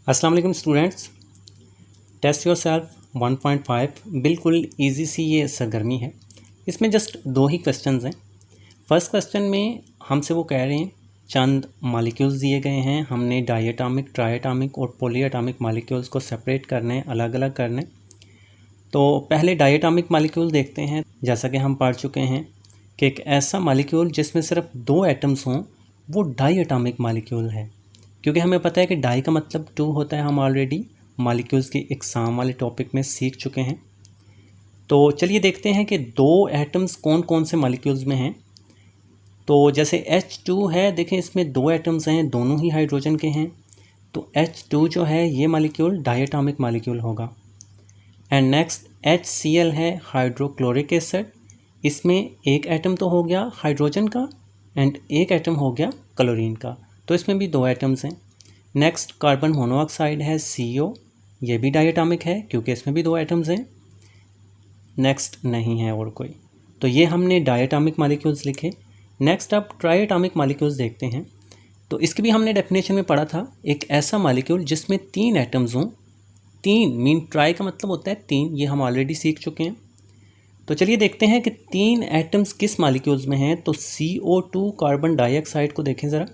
अस्सलाम वालेकुम students. Test your self 1.5 बिल्कुल इजी सी ये सरगर्मी है। इसमें जस्ट दो ही क्वेश्चंस हैं। फर्स्ट क्वेश्चन में हमसे वो कह रहे हैं चंद मालिक्यूल्स दिए गए हैं, हमने डायटॉमिक, ट्रायटॉमिक और पॉलीएटॉमिक मालिक्यूल्स को सेपरेट करने हैं, अलग अलग करने। तो पहले डायटॉमिक मालिक्यूल देखते हैं। जैसा कि हम पढ़ चुके हैं कि एक ऐसा मालिक्यूल जिसमें सिर्फ दो एटम्स हों वो डायटॉमिक मालिक्यूल है, क्योंकि हमें पता है कि डाई का मतलब टू होता है। हम ऑलरेडी मालिक्यूल्स के एग्ज़ाम वाले टॉपिक में सीख चुके हैं। तो चलिए देखते हैं कि दो एटम्स कौन कौन से मालिक्यूल्स में हैं। तो जैसे H2 है, देखें इसमें दो एटम्स हैं, दोनों ही हाइड्रोजन के हैं। तो H2 जो है ये मालिक्यूल डायटॉमिक मालिक्यूल होगा। एंड नेक्स्ट HCl है, हाइड्रोक्लोरिक एसिड। इसमें एक एटम तो हो गया हाइड्रोजन का एंड एक एटम हो गया क्लोरीन का, तो इसमें भी दो एटम्स हैं। नेक्स्ट कार्बन मोनोऑक्साइड है CO, ये भी डायटॉमिक है क्योंकि इसमें भी दो एटम्स हैं। नेक्स्ट नहीं है और कोई, तो ये हमने डायटॉमिक मालिक्यूल्स लिखे। नेक्स्ट अब ट्रायटॉमिक मालिक्यूल्स देखते हैं। तो इसकी भी हमने डेफिनेशन में पढ़ा था, एक ऐसा मालिक्यूल जिसमें तीन एटम्स हों। तीन मीन ट्राई का मतलब होता है तीन, ये हम ऑलरेडी सीख चुके हैं। तो चलिए देखते हैं कि तीन एटम्स किस मालिक्यूल्स में हैं। तो CO2 कार्बन डाइऑक्साइड को देखें ज़रा।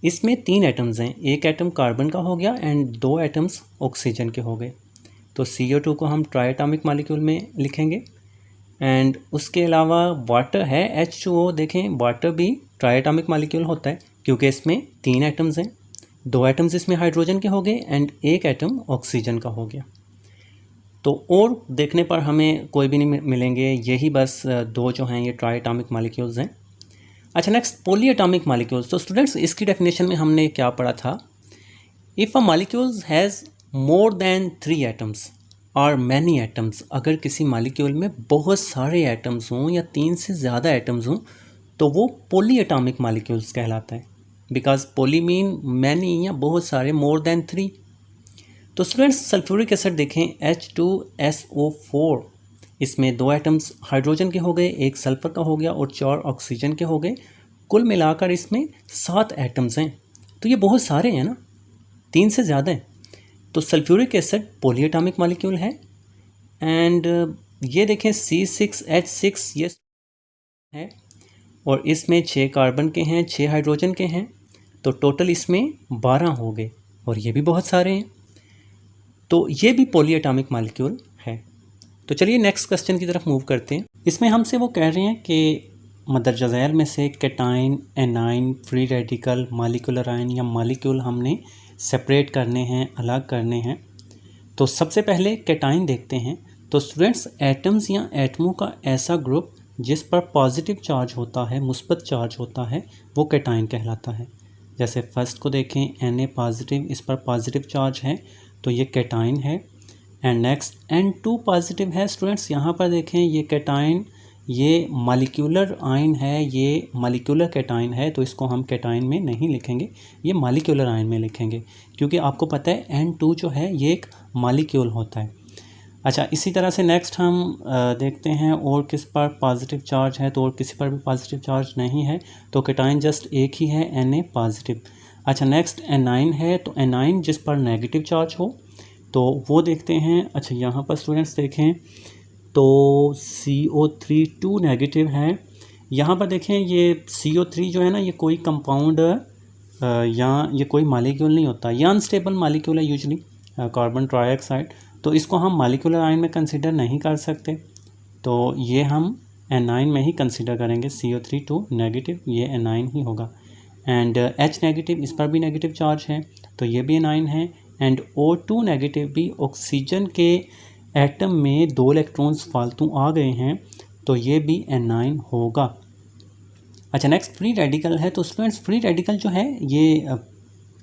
इसमें तीन एटम्स हैं, एक एटम कार्बन का हो गया एंड दो एटम्स ऑक्सीजन के हो गए। तो CO2 को हम ट्रायटॉमिक मालिक्यूल में लिखेंगे। एंड उसके अलावा वाटर है H2O, देखें वाटर भी ट्रायटॉमिक मालिक्यूल होता है क्योंकि इसमें तीन एटम्स हैं, दो एटम्स इसमें हाइड्रोजन के हो गए एंड एक एटम ऑक्सीजन का हो गया। तो और देखने पर हमें कोई भी नहीं मिलेंगे, यही बस दो जो हैं ये ट्रायटॉमिक मालिक्यूल्स हैं। अच्छा नेक्स्ट पॉलीएटॉमिक मालिक्यूल्स। तो स्टूडेंट्स इसकी डेफिनेशन में हमने क्या पढ़ा था, if a molecules has more than 3 atoms और मैनी एटम्स, अगर किसी मालिक्यूल में बहुत सारे एटम्स हों या तीन से ज़्यादा एटम्स हों तो वो पॉलीएटॉमिक मालिक्यूल्स कहलाता है। बिकॉज पॉली मीन मैनी या बहुत सारे, मोर देन 3। तो स्टूडेंट्स सल्फ्यूरिक एसिड देखें H2SO4, इसमें दो एटम्स हाइड्रोजन के हो गए, एक सल्फर का हो गया और 4 ऑक्सीजन के हो गए। कुल मिलाकर इसमें 7 एटम्स हैं। तो ये बहुत सारे हैं ना, तीन से ज़्यादा हैं। तो सल्फ्यूरिक एसिड पॉलीएटॉमिक मालिक्यूल है। एंड ये देखें C6H6 ये है और इसमें 6 कार्बन के हैं, 6 हाइड्रोजन के हैं। तो टोटल इसमें 12 हो गए और ये भी बहुत सारे हैं। तो ये भी पॉलीएटॉमिक मालिक्यूल है। तो चलिए नेक्स्ट क्वेश्चन की तरफ मूव करते हैं। इसमें हमसे वो कह रहे हैं कि मदरजा झैल में से cation, A9, free radical, molecular ion या मॉलिक्यूल हमने सेपरेट करने हैं, अलग करने हैं। तो सबसे पहले कैटाइन देखते हैं। तो स्टूडेंट्स एटम्स या एटमों का ऐसा ग्रुप जिस पर पॉजिटिव चार्ज होता है, मुस्बत चार्ज होता है, वो कैटाइन कहलाता है। जैसे फर्स्ट को देखें Na पॉजिटिव, इस पर पॉजिटिव चार्ज है तो ये कैटाइन है। एंड नेक्स्ट N2 पॉजिटिव है। स्टूडेंट्स यहाँ पर देखें ये कैटाइन, ये मॉलिक्यूलर आयन है, ये मॉलिक्यूलर कैटाइन है, तो इसको हम कैटाइन में नहीं लिखेंगे, ये मॉलिक्यूलर आयन में लिखेंगे क्योंकि आपको पता है N2 जो है ये एक मॉलिक्यूल होता है। अच्छा इसी तरह से नेक्स्ट हम देखते हैं और किस पर पॉजिटिव चार्ज है। तो और किसी पर भी पॉजिटिव चार्ज नहीं है, तो कैटाइन जस्ट एक ही है, Na पॉजिटिव। अच्छा नेक्स्ट एनाइन है। तो एनाइन जिस पर नेगेटिव चार्ज हो तो वो देखते हैं। अच्छा यहाँ पर स्टूडेंट्स देखें तो CO3 2 नेगेटिव है। यहाँ पर देखें ये CO3 जो है ना, ये कोई कंपाउंड या ये कोई मालिक्यूल नहीं होता, ये अनस्टेबल मालिक्यूल है यूजली, कार्बन ट्राइऑक्साइड। तो इसको हम मालिक्यूलर आयन में कंसिडर नहीं कर सकते, तो ये हम एनाइन में ही कंसिडर करेंगे। CO3 2 नेगेटिव, ये एनाइन ही होगा। एंड H नेगेटिव, इस पर भी नेगेटिव चार्ज है तो ये भी एनाइन है। एंड O2 नेगेटिव भी, ऑक्सीजन के एटम में 2 इलेक्ट्रॉन्स फालतू आ गए हैं तो ये भी एनाइन होगा। अच्छा नेक्स्ट फ्री रेडिकल है। तो स्टूडेंट्स फ्री रेडिकल जो है ये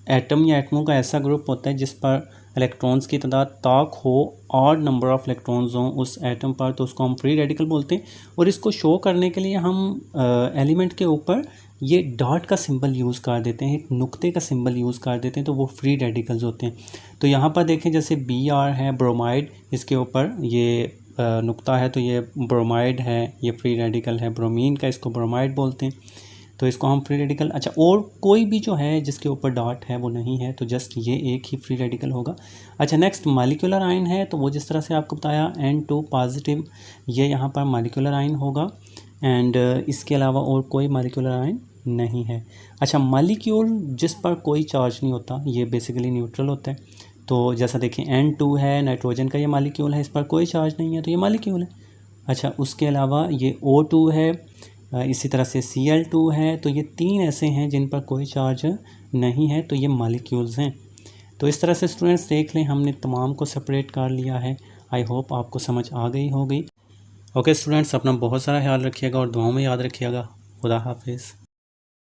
एटम या एटमों का ऐसा ग्रुप होता है जिस पर इलेक्ट्रॉन्स की तादाद ताक हो, ऑड नंबर ऑफ इलेक्ट्रॉन्स हों उस एटम पर, तो उसको हम फ्री रेडिकल बोलते हैं। और इसको शो करने के लिए हम एलिमेंट के ऊपर ये डॉट का सिंबल यूज़ कर देते हैं, एक नुक्ते का सिंबल यूज़ कर देते हैं, तो वो फ्री रेडिकल्स होते हैं। तो यहाँ पर देखें जैसे Br है ब्रोमाइड, इसके ऊपर ये नुक्ता है तो ये ब्रोमाइड है, ये फ्री रेडिकल है। ब्रोमीन का इसको ब्रोमाइड बोलते हैं। तो इसको हम फ्री रेडिकल, अच्छा और कोई भी जो है जिसके ऊपर डॉट है वो नहीं है, तो जस्ट ये एक ही फ्री रेडिकल होगा। अच्छा नेक्स्ट मॉलिक्यूलर आयन है, तो वो जिस तरह से आपको बताया N2 पॉजिटिव, ये यहाँ पर मॉलिक्यूलर आयन होगा एंड इसके अलावा और कोई मॉलिक्यूलर आयन नहीं है। अच्छा मॉलिक्यूल जिस पर कोई चार्ज नहीं होता ये बेसिकली न्यूट्रल होता है। तो जैसा देखें N2 है, नाइट्रोजन का ये मॉलिक्यूल है, इस पर कोई चार्ज नहीं है तो ये मॉलिक्यूल है। अच्छा उसके अलावा ये O2 है, इसी तरह से Cl2 है, तो ये 3 ऐसे हैं जिन पर कोई चार्ज नहीं है, तो ये मॉलिक्यूल्स हैं। तो इस तरह से स्टूडेंट्स देख लें हमने तमाम को सेपरेट कर लिया है। आई होप आपको समझ आ गई होगी। ओके स्टूडेंट्स, अपना बहुत सारा ख्याल रखिएगा और दुआओं में याद रखिएगा। खुदा हाफिज़।